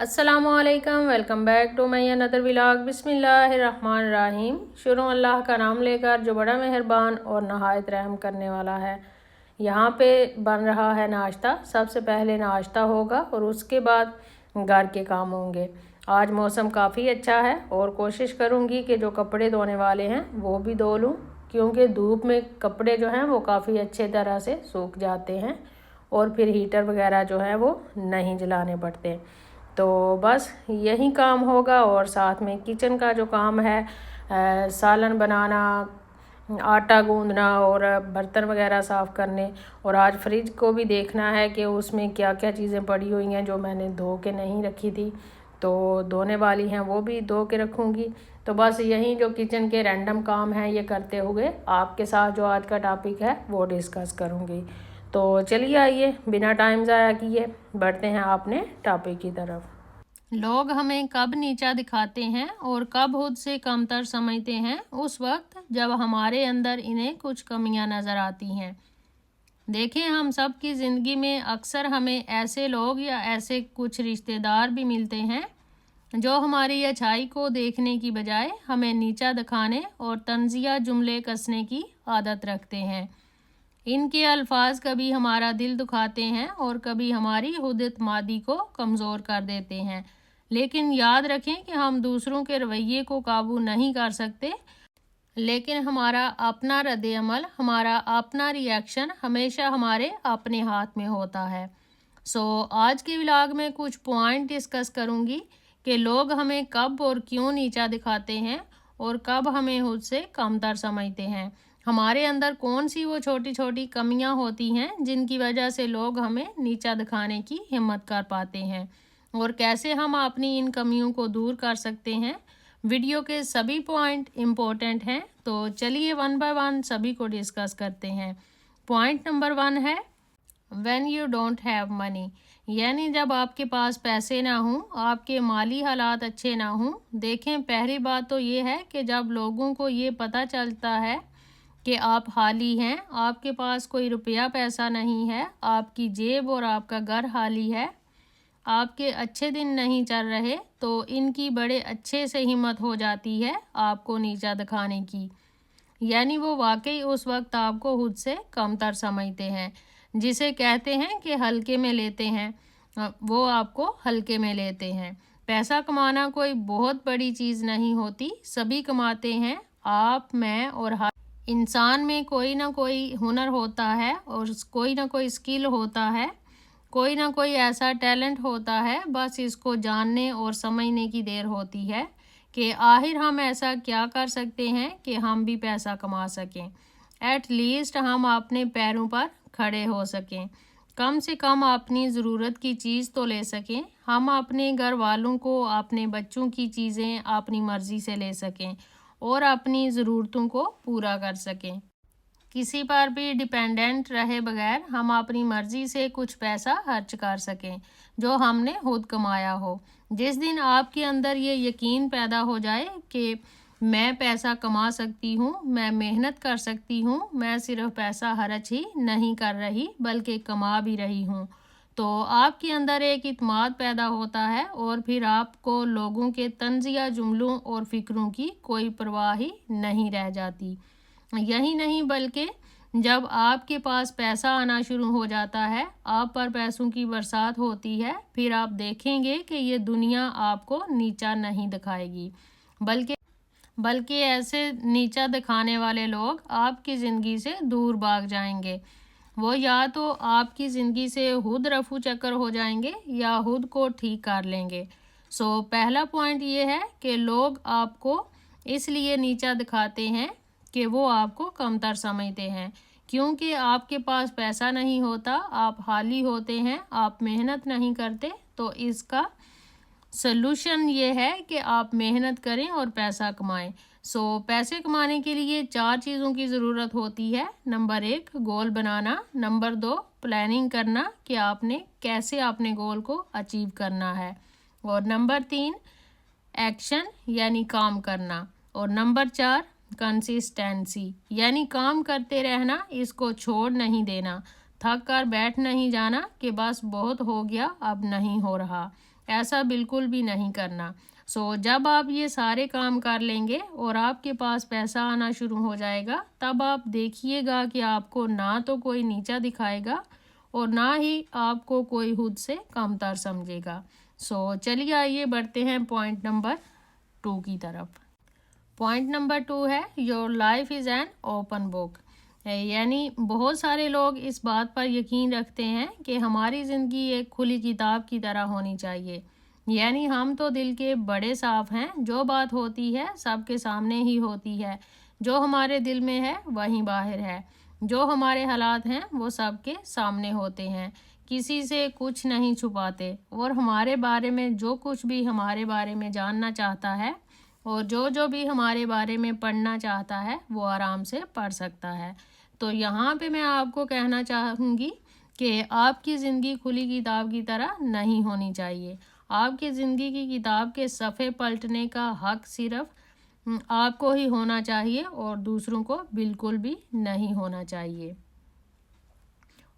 अस्सलामुअलैकुम, welcome back to my another vlog. बिस्मिल्लाहिर्रहमानिर्रहीम। शुरू अल्लाह का नाम लेकर जो बड़ा मेहरबान और नहायत रहम करने वाला है। यहाँ पे बन रहा है नाश्ता। सबसे पहले नाश्ता होगा और उसके बाद घर के काम होंगे। आज मौसम काफ़ी अच्छा है और कोशिश करूँगी कि जो कपड़े धोने वाले हैं वो भी धो लूँ, क्योंकि धूप में कपड़े जो हैं वो काफ़ी अच्छे तरह से सूख जाते हैं और फिर हीटर वगैरह जो है वो नहीं जलाने पड़ते। तो बस यही काम होगा और साथ में किचन का जो काम है, सालन बनाना, आटा गूंदना और बर्तन वगैरह साफ़ करने, और आज फ्रिज को भी देखना है कि उसमें क्या क्या चीज़ें पड़ी हुई हैं जो मैंने धो के नहीं रखी थी, तो धोने वाली हैं वो भी धो के रखूँगी। तो बस यही जो किचन के रैंडम काम हैं ये करते हुए आपके साथ जो आज का टॉपिक है वो डिस्कस करूँगी। तो चलिए आइए बिना टाइम ज़ाया किए बढ़ते हैं अपने टॉपिक की तरफ। लोग हमें कब नीचा दिखाते हैं और कब खुद से कमतर समझते हैं, उस वक्त जब हमारे अंदर इन्हें कुछ कमियां नज़र आती हैं। देखें, हम सब की ज़िंदगी में अक्सर हमें ऐसे लोग या ऐसे कुछ रिश्तेदार भी मिलते हैं जो हमारी अच्छाई को देखने की बजाय हमें नीचा दिखाने और तंज़िया जुमले कसने की आदत रखते हैं। इनके अल्फाज कभी हमारा दिल दुखाते हैं और कभी हमारी खुद एतमादी को कमज़ोर कर देते हैं। लेकिन याद रखें कि हम दूसरों के रवैये को काबू नहीं कर सकते, लेकिन हमारा अपना रद्द-ए-अमल, हमारा अपना रिएक्शन हमेशा हमारे अपने हाथ में होता है। आज के व्लॉग में कुछ पॉइंट डिस्कस करूंगी कि लोग हमें कब और क्यों नीचा दिखाते हैं और कब हमें खुद से कमतर समझते हैं। हमारे अंदर कौन सी वो छोटी छोटी कमियां होती हैं जिनकी वजह से लोग हमें नीचा दिखाने की हिम्मत कर पाते हैं, और कैसे हम अपनी इन कमियों को दूर कर सकते हैं। वीडियो के सभी पॉइंट इम्पोर्टेंट हैं, तो चलिए वन बाय वन सभी को डिस्कस करते हैं। पॉइंट नंबर 1 है when you don't have money, यानी जब आपके पास पैसे ना हों, आपके माली हालात अच्छे ना हों। देखें, पहली बात तो ये है कि जब लोगों को ये पता चलता है कि आप हाली हैं, आपके पास कोई रुपया पैसा नहीं है, आपकी जेब और आपका घर हाली है, आपके अच्छे दिन नहीं चल रहे, तो इनकी बड़े अच्छे से हिम्मत हो जाती है आपको नीचा दिखाने की। यानी वो वाकई उस वक्त आपको खुद से कमतर समझते हैं, जिसे कहते हैं कि हल्के में लेते हैं। वो आपको हल्के में लेते हैं। पैसा कमाना कोई बहुत बड़ी चीज़ नहीं होती, सभी कमाते हैं। आप, मैं और हर इंसान में कोई ना कोई हुनर होता है और कोई ना कोई स्किल होता है, कोई ना कोई ऐसा टैलेंट होता है। बस इसको जानने और समझने की देर होती है कि आखिर हम ऐसा क्या कर सकते हैं कि हम भी पैसा कमा सकें। एट लीस्ट हम अपने पैरों पर खड़े हो सकें, कम से कम अपनी ज़रूरत की चीज़ तो ले सकें। हम अपने घर वालों को, अपने बच्चों की चीज़ें अपनी मर्ज़ी से ले सकें और अपनी ज़रूरतों को पूरा कर सकें। किसी पर भी डिपेंडेंट रहे बगैर हम अपनी मर्ज़ी से कुछ पैसा खर्च कर सकें जो हमने खुद कमाया हो। जिस दिन आपके अंदर ये यकीन पैदा हो जाए कि मैं पैसा कमा सकती हूँ, मैं मेहनत कर सकती हूँ, मैं सिर्फ पैसा खर्च ही नहीं कर रही बल्कि कमा भी रही हूँ, तो आपके अंदर एक इत्मीनान पैदा होता है और फिर आपको लोगों के तंज़िया जुमलों और फ़िक्रों की कोई परवाह ही नहीं रह जाती। यही नहीं बल्कि जब आपके पास पैसा आना शुरू हो जाता है, आप पर पैसों की बरसात होती है, फिर आप देखेंगे कि ये दुनिया आपको नीचा नहीं दिखाएगी, बल्कि ऐसे नीचा दिखाने वाले लोग आपकी ज़िंदगी से दूर भाग जाएंगे। वो या तो आपकी ज़िंदगी से खुद रफू चक्कर हो जाएंगे या खुद को ठीक कर लेंगे। पहला पॉइंट ये है कि लोग आपको इसलिए नीचा दिखाते हैं कि वो आपको कमतर समझते हैं, क्योंकि आपके पास पैसा नहीं होता, आप हाली होते हैं, आप मेहनत नहीं करते। तो इसका सलूशन ये है कि आप मेहनत करें और पैसा कमाएं। पैसे कमाने के लिए 4 चीज़ों की ज़रूरत होती है। नंबर 1 गोल बनाना, नंबर 2 प्लानिंग करना कि आपने कैसे अपने गोल को अचीव करना है, और नंबर 3 एक्शन यानी काम करना, और नंबर 4 कंसिस्टेंसी यानी काम करते रहना, इसको छोड़ नहीं देना, थक कर बैठ नहीं जाना कि बस बहुत हो गया अब नहीं हो रहा। ऐसा बिल्कुल भी नहीं करना। जब आप ये सारे काम कर लेंगे और आपके पास पैसा आना शुरू हो जाएगा, तब आप देखिएगा कि आपको ना तो कोई नीचा दिखाएगा और ना ही आपको कोई खुद से कमतर समझेगा। चलिए आइए बढ़ते हैं पॉइंट नंबर 2 की तरफ। पॉइंट नंबर 2 है your life is an open book. यानी बहुत सारे लोग इस बात पर यकीन रखते हैं कि हमारी ज़िंदगी एक खुली किताब की तरह होनी चाहिए। यानी हम तो दिल के बड़े साफ हैं, जो बात होती है सबके सामने ही होती है, जो हमारे दिल में है वहीं बाहर है, जो हमारे हालात हैं वो सबके सामने होते हैं, किसी से कुछ नहीं छुपाते और हमारे बारे में जो कुछ भी हमारे बारे में जानना चाहता है और जो भी हमारे बारे में पढ़ना चाहता है वो आराम से पढ़ सकता है। तो यहाँ पे मैं आपको कहना चाहूँगी कि आपकी ज़िंदगी खुली किताब की तरह नहीं होनी चाहिए। आपकी ज़िंदगी की किताब के सफ़े पलटने का हक सिर्फ आपको ही होना चाहिए और दूसरों को बिल्कुल भी नहीं होना चाहिए,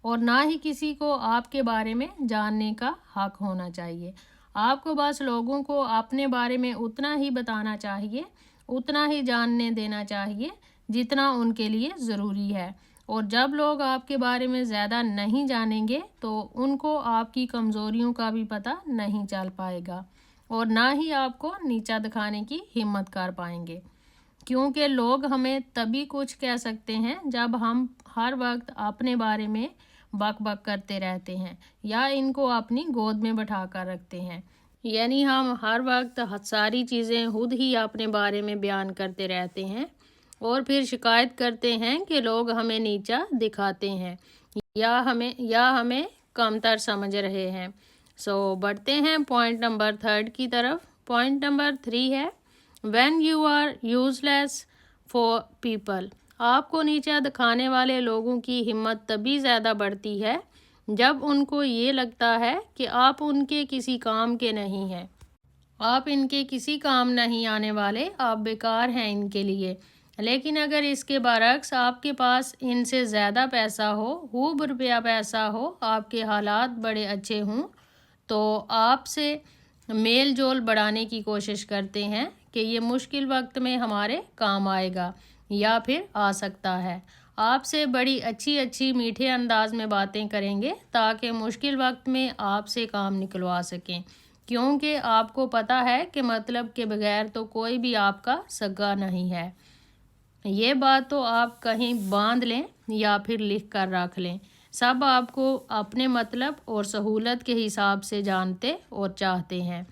और ना ही किसी को आपके बारे में जानने का हक होना चाहिए। आपको बस लोगों को अपने बारे में उतना ही बताना चाहिए, उतना ही जानने देना चाहिए जितना उनके लिए ज़रूरी है। और जब लोग आपके बारे में ज़्यादा नहीं जानेंगे तो उनको आपकी कमज़ोरियों का भी पता नहीं चल पाएगा और ना ही आपको नीचा दिखाने की हिम्मत कर पाएंगे, क्योंकि लोग हमें तभी कुछ कह सकते हैं जब हम हर वक्त अपने बारे में बक बक करते रहते हैं या इनको अपनी गोद में बैठा कर रखते हैं। यानी हम हर वक्त सारी चीज़ें खुद ही अपने बारे में बयान करते रहते हैं और फिर शिकायत करते हैं कि लोग हमें नीचा दिखाते हैं या हमें कमतर समझ रहे हैं। बढ़ते हैं पॉइंट नंबर 3 की तरफ। पॉइंट नंबर 3 है when you are useless for people. आपको नीचा दिखाने वाले लोगों की हिम्मत तभी ज़्यादा बढ़ती है जब उनको ये लगता है कि आप उनके किसी काम के नहीं हैं, आप इनके किसी काम नहीं आने वाले, आप बेकार हैं इनके लिए। लेकिन अगर इसके बरक्स आपके पास इनसे ज़्यादा पैसा हो, खूब रुपया पैसा हो, आपके हालात बड़े अच्छे हों, तो आपसे मेल जोल बढ़ाने की कोशिश करते हैं कि ये मुश्किल वक्त में हमारे काम आएगा या फिर आ सकता है। आपसे बड़ी अच्छी मीठे अंदाज में बातें करेंगे ताकि मुश्किल वक्त में आपसे काम निकलवा सकें, क्योंकि आपको पता है कि मतलब के बगैर तो कोई भी आपका सगा नहीं है। ये बात तो आप कहीं बांध लें या फिर लिख कर रख लें, सब आपको अपने मतलब और सहूलत के हिसाब से जानते और चाहते हैं।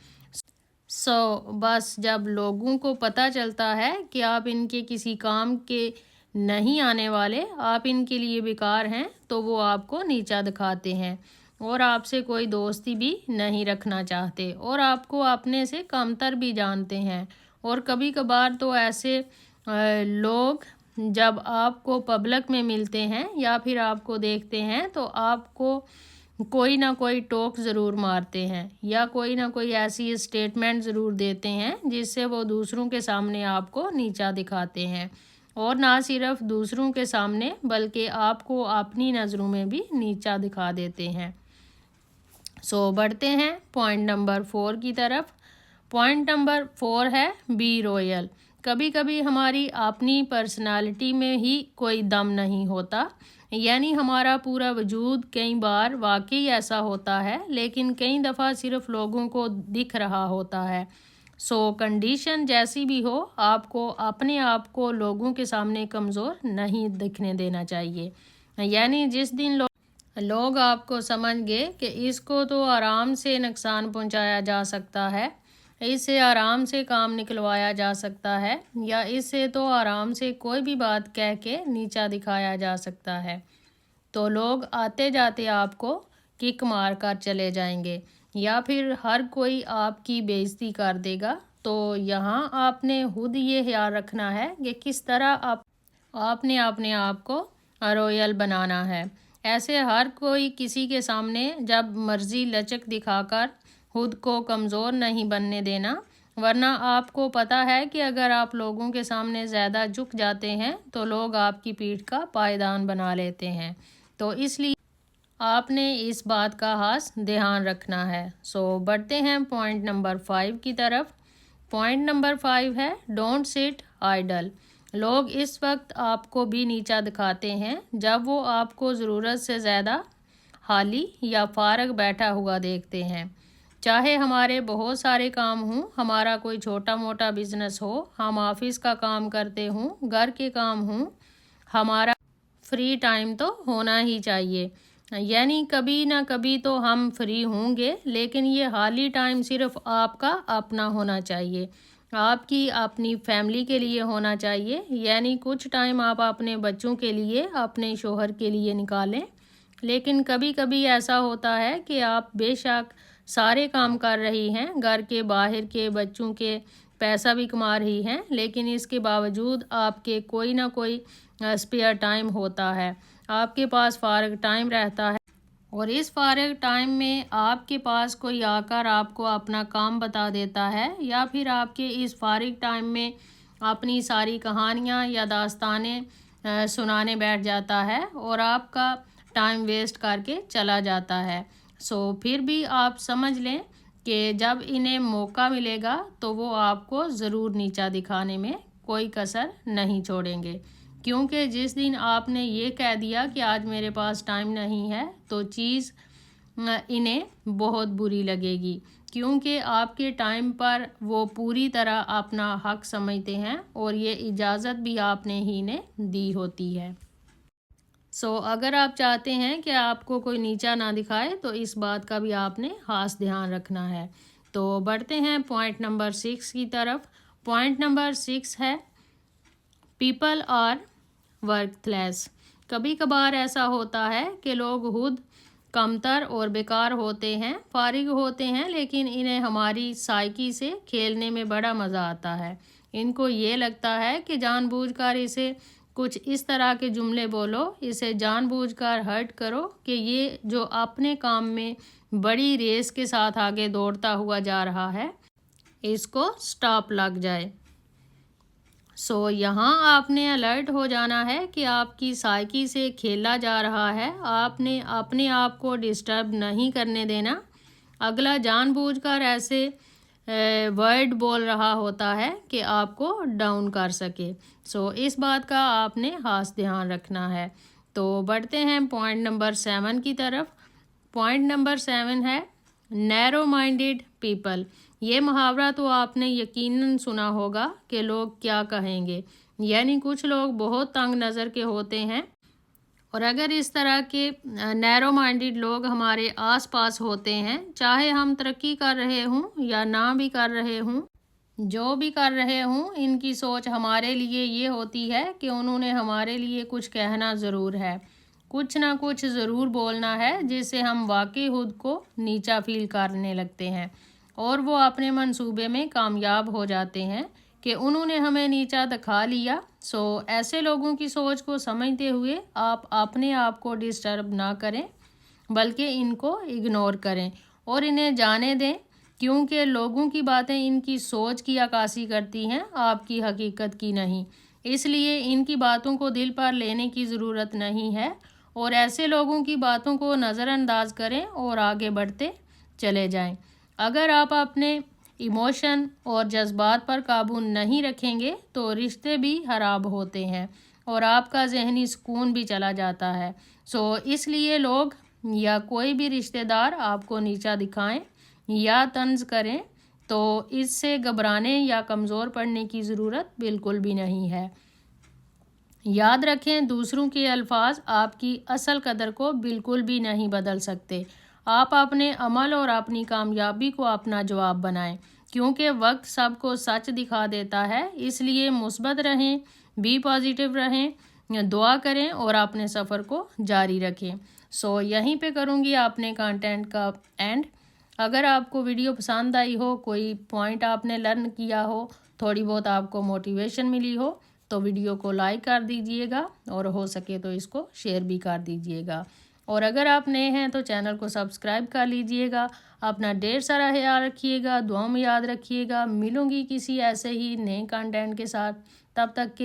बस जब लोगों को पता चलता है कि आप इनके किसी काम के नहीं आने वाले, आप इनके लिए बेकार हैं, तो वो आपको नीचा दिखाते हैं और आपसे कोई दोस्ती भी नहीं रखना चाहते और आपको अपने से कमतर भी जानते हैं। और कभी कभार तो ऐसे लोग जब आपको पब्लिक में मिलते हैं या फिर आपको देखते हैं तो आपको कोई ना कोई टोक ज़रूर मारते हैं या कोई ना कोई ऐसी स्टेटमेंट ज़रूर देते हैं जिससे वो दूसरों के सामने आपको नीचा दिखाते हैं, और ना सिर्फ दूसरों के सामने बल्कि आपको अपनी नज़रों में भी नीचा दिखा देते हैं। बढ़ते हैं पॉइंट नंबर 4 की तरफ। पॉइंट नंबर 4 है बी रॉयल। कभी कभी हमारी अपनी पर्सनालिटी में ही कोई दम नहीं होता, यानी हमारा पूरा वजूद कई बार वाकई ऐसा होता है लेकिन कई दफ़ा सिर्फ लोगों को दिख रहा होता है। कंडीशन जैसी भी हो, आपको अपने आप को लोगों के सामने कमज़ोर नहीं दिखने देना चाहिए। यानी जिस दिन लोग आपको समझ गए कि इसको तो आराम से नुकसान पहुंचाया जा सकता है, इससे आराम से काम निकलवाया जा सकता है या इससे तो आराम से कोई भी बात कह के नीचा दिखाया जा सकता है, तो लोग आते जाते आपको किक मार कर चले जाएंगे या फिर हर कोई आपकी बेइज्जती कर देगा। तो यहाँ आपने खुद ये ख्याल रखना है कि किस तरह आपने अपने आप को रॉयल बनाना है। ऐसे हर कोई किसी के सामने जब मर्जी लचक दिखाकर खुद को कमज़ोर नहीं बनने देना, वरना आपको पता है कि अगर आप लोगों के सामने ज़्यादा झुक जाते हैं तो लोग आपकी पीठ का पायदान बना लेते हैं। तो इसलिए آپ نے اس بات کا خاص دھیان رکھنا ہے۔ بڑھتے ہیں پوائنٹ نمبر 5 کی طرف۔ پوائنٹ نمبر 5 ہے ڈونٹ سٹ آئیڈل۔ لوگ اس وقت آپ کو بھی نیچا دکھاتے ہیں جب وہ آپ کو ضرورت سے زیادہ خالی یا فارغ بیٹھا ہوا دیکھتے ہیں۔ چاہے ہمارے بہت سارے کام ہوں، ہمارا کوئی چھوٹا موٹا بزنس ہو، ہم آفس کا کام کرتے ہوں، گھر کے کام ہوں، ہمارا فری ٹائم تو ہونا ہی چاہیے۔ یعنی کبھی نہ کبھی تو ہم فری ہوں گے، لیکن یہ خالی ٹائم صرف آپ کا اپنا ہونا چاہیے، آپ کی اپنی فیملی کے لیے ہونا چاہیے۔ یعنی کچھ ٹائم آپ اپنے بچوں کے لیے، اپنے شوہر کے لیے نکالیں۔ لیکن کبھی کبھی ایسا ہوتا ہے کہ آپ بے شک سارے کام کر رہی ہیں، گھر کے، باہر کے، بچوں کے، پیسہ بھی کما رہی ہیں، لیکن اس کے باوجود آپ کے کوئی نہ کوئی اسپیئر ٹائم ہوتا ہے، آپ کے پاس فارغ ٹائم رہتا ہے، اور اس فارغ ٹائم میں آپ کے پاس کوئی آ کر آپ کو اپنا کام بتا دیتا ہے، یا پھر آپ کے اس فارغ ٹائم میں اپنی ساری کہانیاں یا داستانیں سنانے بیٹھ جاتا ہے اور آپ کا ٹائم ویسٹ کر کے چلا جاتا ہے۔ پھر بھی آپ سمجھ لیں کہ جب انہیں موقع ملے گا تو وہ آپ کو ضرور نیچا دکھانے میں کوئی کسر نہیں چھوڑیں گے، کیونکہ جس دن آپ نے یہ کہہ دیا کہ آج میرے پاس ٹائم نہیں ہے تو چیز انہیں بہت بری لگے گی، کیونکہ آپ کے ٹائم پر وہ پوری طرح اپنا حق سمجھتے ہیں اور یہ اجازت بھی آپ نے ہی انہیں دی ہوتی ہے۔ اگر آپ چاہتے ہیں کہ آپ کو کوئی نیچا نہ دکھائے تو اس بات کا بھی آپ نے خاص دھیان رکھنا ہے۔ بڑھتے ہیں پوائنٹ نمبر 6 کی طرف۔ پوائنٹ نمبر 6 ہے پیپل آر ورتھ لیس۔ کبھی کبھار ایسا ہوتا ہے کہ لوگ خود کمتر اور بیکار ہوتے ہیں، فارغ ہوتے ہیں، لیکن انہیں ہماری سائیکی سے کھیلنے میں بڑا مزہ آتا ہے۔ ان کو یہ لگتا ہے کہ جان بوجھ کر اسے کچھ اس طرح کے جملے بولو، اسے جان بوجھ کر ہرٹ کرو کہ یہ جو اپنے کام میں بڑی ریس کے ساتھ آگے دوڑتا ہوا جا رہا ہے، اس کو سٹاپ لگ جائے۔ یہاں آپ نے الرٹ ہو جانا ہے کہ آپ کی سائیکی سے کھیلا جا رہا ہے، آپ نے اپنے آپ کو ڈسٹرب نہیں کرنے دینا۔ اگلا جان بوجھ کر ایسے ورڈ بول رہا ہوتا ہے کہ آپ کو ڈاؤن کر سکے۔ اس بات کا آپ نے خاص دھیان رکھنا ہے۔ بڑھتے ہیں پوائنٹ نمبر 7 کی طرف۔ پوائنٹ نمبر 7 ہے نیرو مائنڈیڈ پیپل۔ یہ محاورہ تو آپ نے یقیناً سنا ہوگا کہ لوگ کیا کہیں گے، یعنی کچھ لوگ بہت تنگ نظر کے ہوتے ہیں، اور اگر اس طرح کے نیرو مائنڈیڈ لوگ ہمارے آس پاس ہوتے ہیں، چاہے ہم ترقی کر رہے ہوں یا نہ بھی کر رہے ہوں، جو بھی کر رہے ہوں، ان کی سوچ ہمارے لیے یہ ہوتی ہے کہ انہوں نے ہمارے لیے کچھ کہنا ضرور ہے، کچھ نہ کچھ ضرور بولنا ہے، جس سے ہم واقعی خود کو نیچا فیل کرنے لگتے ہیں اور وہ اپنے منصوبے میں کامیاب ہو جاتے ہیں کہ انہوں نے ہمیں نیچا دکھا لیا۔ ایسے لوگوں کی سوچ کو سمجھتے ہوئے آپ اپنے آپ کو ڈسٹرب نہ کریں، بلکہ ان کو اگنور کریں اور انہیں جانے دیں، کیونکہ لوگوں کی باتیں ان کی سوچ کی عکاسی کرتی ہیں، آپ کی حقیقت کی نہیں۔ اس لیے ان کی باتوں کو دل پر لینے کی ضرورت نہیں ہے، اور ایسے لوگوں کی باتوں کو نظر انداز کریں اور آگے بڑھتے چلے جائیں۔ اگر آپ اپنے ایموشن اور جذبات پر قابو نہیں رکھیں گے تو رشتے بھی خراب ہوتے ہیں اور آپ کا ذہنی سکون بھی چلا جاتا ہے۔ اس لیے لوگ یا کوئی بھی رشتہ دار آپ کو نیچا دکھائیں یا طنز کریں تو اس سے گھبرانے یا کمزور پڑنے کی ضرورت بالکل بھی نہیں ہے۔ یاد رکھیں، دوسروں کے الفاظ آپ کی اصل قدر کو بالکل بھی نہیں بدل سکتے۔ آپ اپنے عمل اور اپنی کامیابی کو اپنا جواب بنائیں، کیونکہ وقت سب کو سچ دکھا دیتا ہے۔ اس لیے مثبت رہیں، بھی پازیٹیو رہیں، دعا کریں اور اپنے سفر کو جاری رکھیں۔ یہیں پہ کروں گی اپنے کانٹینٹ کا اینڈ۔ اگر آپ کو ویڈیو پسند آئی ہو، کوئی پوائنٹ آپ نے لرن کیا ہو، تھوڑی بہت آپ کو موٹیویشن ملی ہو، تو ویڈیو کو لائک کر دیجئے گا اور ہو سکے تو اس کو شیئر بھی کر دیجئے گا، اور اگر آپ نئے ہیں تو چینل کو سبسکرائب کر لیجئے گا۔ اپنا ڈھیر سارا خیال رکھیے گا، دعاؤں میں یاد رکھیے گا۔ ملوں گی کسی ایسے ہی نئے کانٹینٹ کے ساتھ، تب تک کے